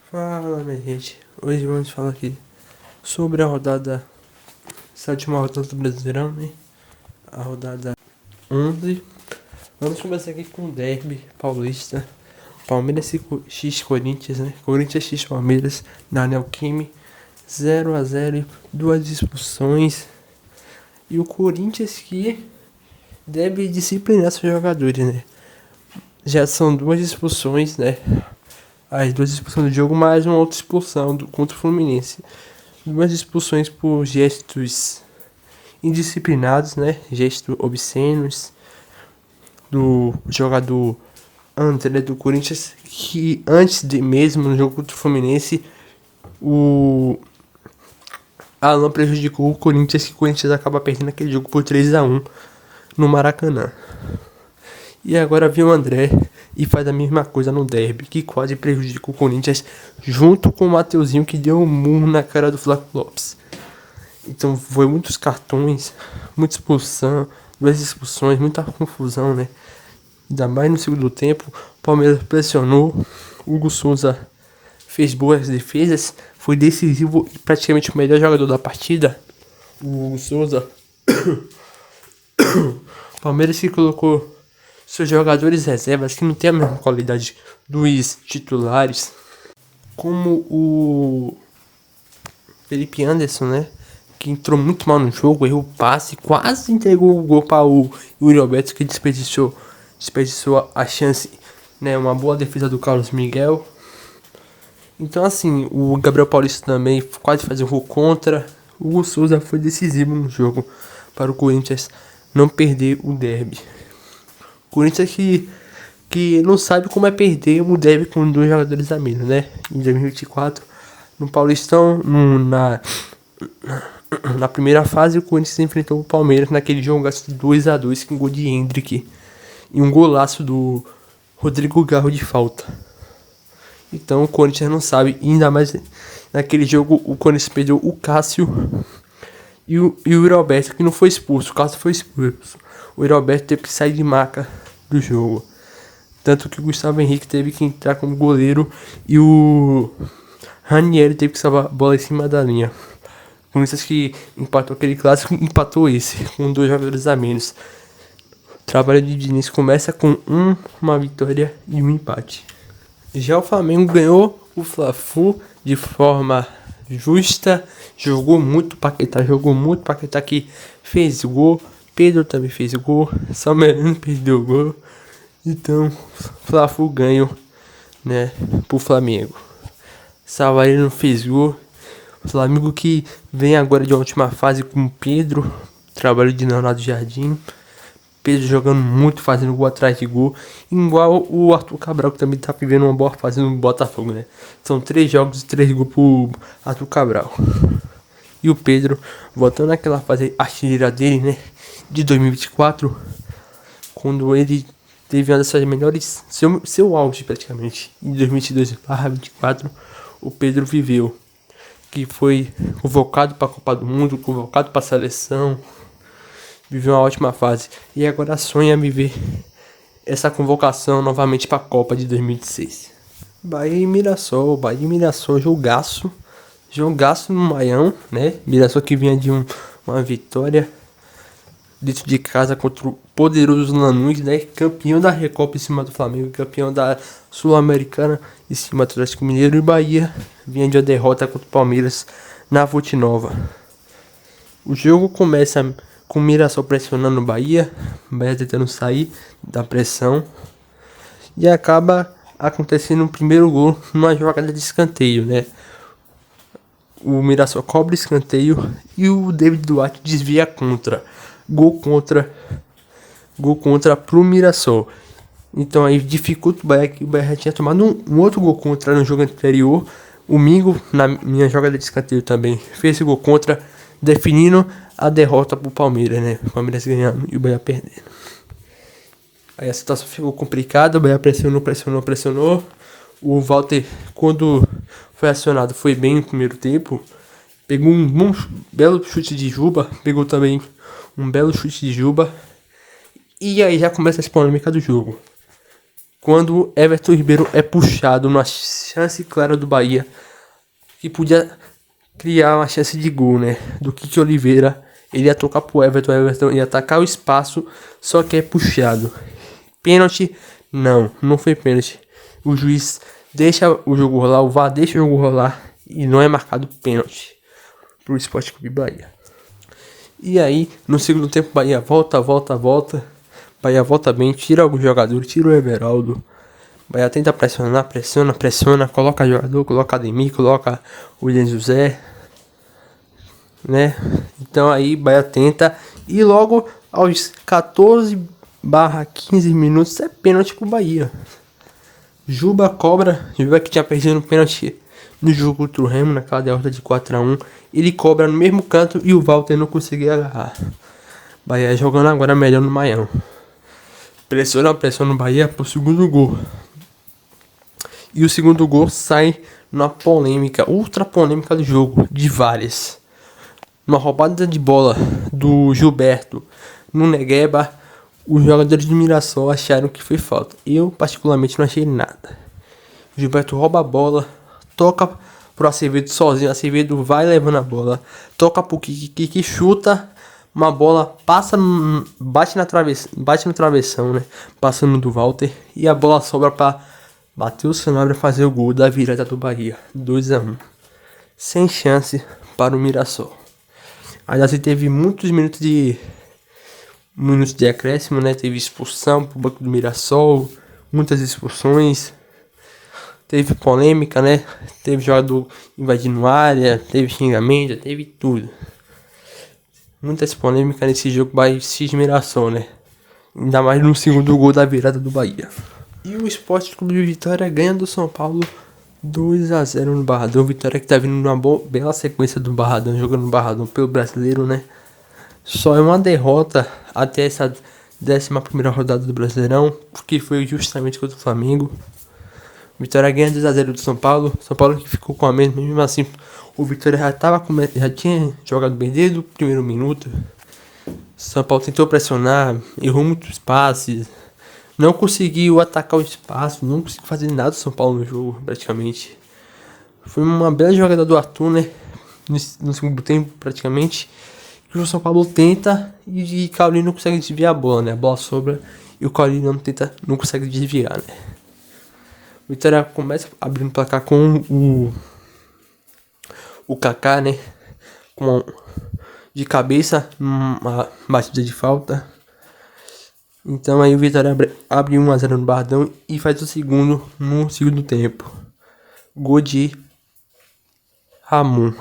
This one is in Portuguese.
Fala, minha gente. Hoje vamos falar aqui sobre a rodada, sétima rodada do Brasileirão, né? A rodada 11. Vamos começar aqui com o derby paulista. Palmeiras x Corinthians, né? Corinthians x Palmeiras na Neoquímica, 0-0, duas expulsões. E o Corinthians que deve disciplinar seus jogadores, né? Já são duas expulsões, né? As duas expulsões do jogo, mais uma outra expulsão contra o Fluminense. Duas expulsões por gestos indisciplinados, né? Gestos obscenos do jogador André do Corinthians, que antes de mesmo no jogo contra o Fluminense, o Alan prejudicou o Corinthians, que o Corinthians acaba perdendo aquele jogo por 3-1 no Maracanã. E agora vem o André e faz a mesma coisa no derby, que quase prejudica o Corinthians, junto com o Mateuzinho, que deu um murro na cara do Flávio Lopes. Então foi muitos cartões, muita expulsão, duas expulsões, muita confusão, né? Ainda mais no segundo tempo, o Palmeiras pressionou, Hugo Souza fez boas defesas, foi decisivo e praticamente o melhor jogador da partida, o Hugo Souza. Palmeiras que colocou seus jogadores reservas, que não tem a mesma qualidade dos titulares, como o Felipe Anderson, né? Que entrou muito mal no jogo, errou o passe, quase entregou o gol para o Yuri Alberto, que desperdiçou a chance, né? Uma boa defesa do Carlos Miguel. Então, assim, o Gabriel Paulista também quase fazia um gol contra. O Hugo Souza foi decisivo no jogo para o Corinthians não perder o derby. Corinthians que não sabe como é perder um derby com dois jogadores a menos, né? Em 2024, no Paulistão, na primeira fase, o Corinthians enfrentou o Palmeiras naquele jogo 2-2 com gol de Hendrick e um golaço do Rodrigo Garro de falta. Então o Corinthians não sabe, ainda mais naquele jogo o Corinthians perdeu o Cássio e o Yuri Alberto, que não foi expulso. O Cássio foi expulso. O Yuri Alberto teve que sair de maca do jogo. Tanto que o Gustavo Henrique teve que entrar como goleiro e o Ranieri teve que salvar a bola em cima da linha. O Corinthians que empatou aquele clássico, empatou esse, com dois jogadores a menos. O trabalho de Diniz começa com uma vitória e um empate. Já o Flamengo ganhou o Fla-Flu de forma justa, jogou muito, Paquetá que fez gol, Pedro também fez gol, Salmerano perdeu o gol. Então, Fla-Flu ganho, né, pro Flamengo. Savarino fez gol. O Flamengo que vem agora de uma última fase com o Pedro, trabalho de Leonardo Jardim. Pedro jogando muito, fazendo gol atrás de gol. Igual o Arthur Cabral, que também tá vivendo uma boa fase no Botafogo, né? São 3 jogos e 3 gols pro Arthur Cabral. E o Pedro, voltando àquela fase artilheira dele, né? De 2024, quando ele teve uma das suas melhores, seu auge praticamente. Em 2022/24, o Pedro viveu. Que foi convocado para a Copa do Mundo, convocado para a seleção. Viveu uma ótima fase. E agora sonha viver essa convocação novamente para a Copa de 2026. Bahia e Mirassol. Jogaço. Jogaço no Maião, né? Mirassol que vinha de uma vitória dentro de casa contra o poderoso Lanús, né? Campeão da Recopa em cima do Flamengo, campeão da Sul-Americana em cima do Atlético Mineiro. E Bahia vinha de uma derrota contra o Palmeiras na Fonte Nova. O jogo começa com o Mirassol pressionando o Bahia tentando sair da pressão, e acaba acontecendo o primeiro gol numa jogada de escanteio, né? O Mirassol cobra escanteio e o David Duarte desvia contra. Gol contra pro Mirassol. Então aí dificulta o Bahia, que o Bahia tinha tomado um outro gol contra no jogo anterior. O Mingo, na minha jogada de escanteio também, fez esse gol contra, definindo a derrota pro Palmeiras, né? O Palmeiras ganhando e o Bahia perdendo. Aí a situação ficou complicada, o Bahia pressionou. O Walter, quando foi acionado, foi bem no primeiro tempo. Pegou um belo chute de Juba, pegou também um belo chute de Juba. E aí já começa a polêmica do jogo. quando Everton Ribeiro é puxado numa chance clara do Bahia, que podia criar uma chance de gol, né? Do Kiki Oliveira. Ele ia tocar pro Everton, Everton ia atacar o espaço, só que é puxado. Pênalti? Não foi pênalti. O juiz deixa o jogo rolar, o VAR deixa o jogo rolar e não é marcado pênalti pro Sport Clube Bahia. E aí, no segundo tempo, Bahia volta. Bahia volta bem, tira alguns jogadores, tira o Everaldo. Bahia tenta pressionar, pressiona, coloca jogador, coloca Ademir, coloca o William José, né? Então aí Bahia tenta e logo aos 14/15 minutos é pênalti pro Bahia. Juba cobra, Juba que tinha perdido um pênalti no jogo contra o Remo, naquela derrota de 4-1. Ele cobra no mesmo canto e o Walter não conseguia agarrar. Bahia jogando agora melhor no Maião. Pressiona o Bahia pro segundo gol. E o segundo gol sai numa polêmica, ultra polêmica do jogo, de várias. Uma roubada de bola do Gilberto no Negueba. Os jogadores do Mirassol acharam que foi falta. Eu, particularmente, não achei nada. O Gilberto rouba a bola, toca pro Acevedo sozinho. Acevedo vai levando a bola, toca pro Kiki, chuta. Uma bola bate no travessão, né? Passando do Walter. E a bola sobra para Matheus Sanabria fazer o gol da virada do Bahia. 2-1. Sem chance para o Mirassol. Ainda assim teve muitos minutos de acréscimo, né? Teve expulsão pro banco do Mirassol. Muitas expulsões. Teve polêmica, né? Teve jogador invadindo área. Teve xingamento, teve tudo. Muitas polêmicas nesse jogo Bahia e Mirassol, né? Ainda mais no segundo gol da virada do Bahia. E o Sport Clube de Vitória ganha do São Paulo 2-0 no Barradão. Vitória que tá vindo numa bela sequência do Barradão, jogando no Barradão pelo Brasileiro, né? Só é uma derrota até essa 11ª rodada do Brasileirão, porque foi justamente contra o Flamengo. Vitória ganha 2-0 do São Paulo. São Paulo que ficou com a mesmo assim. O Vitória já tinha jogado bem desde o primeiro minuto. São Paulo tentou pressionar, errou muitos passes, não conseguiu atacar o espaço, não conseguiu fazer nada do São Paulo no jogo, praticamente. Foi uma bela jogada do Arthur, né? No segundo tempo, praticamente. Que o São Paulo tenta e Cauli não consegue desviar a bola, né? A bola sobra e o Cauli não consegue desviar, né? O Vitória começa abrindo o placar com o Kaká, né? De cabeça, uma batida de falta. Então aí o Vitória abre 1-0 no Barradão e faz o segundo no segundo tempo. Gol de Ramon.